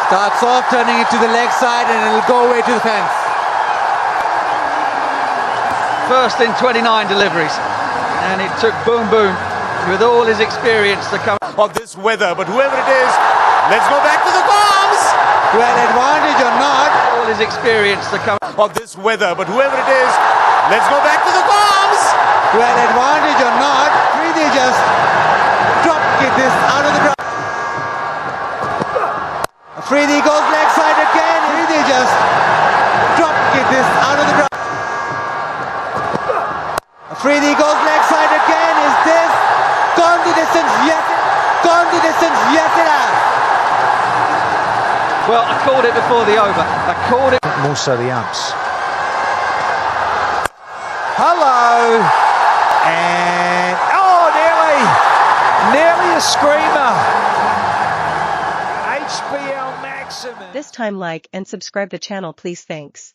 Starts off turning it to the leg side and it'll go away to the fence. First in 29 deliveries, and it took Boom Boom with all his experience to come of this weather, but whoever it is, let's go back to the bombs. Well, advantage or not, all his experience to come of this weather, but whoever it is, let's go back to the bombs. well, advantage or not, Afridi just drop kick this out of the ground. Afridi goes leg side again. Afridi just drop kick this out of the ground. Afridi goes leg side again. Is this gone the distance? Yes. Gone the distance? Yes, it has. Well, I called it before the over. I called it. More so the umps. Hello. And, oh, nearly a screamer. HBL Maximum. This time like and subscribe the channel please, thanks.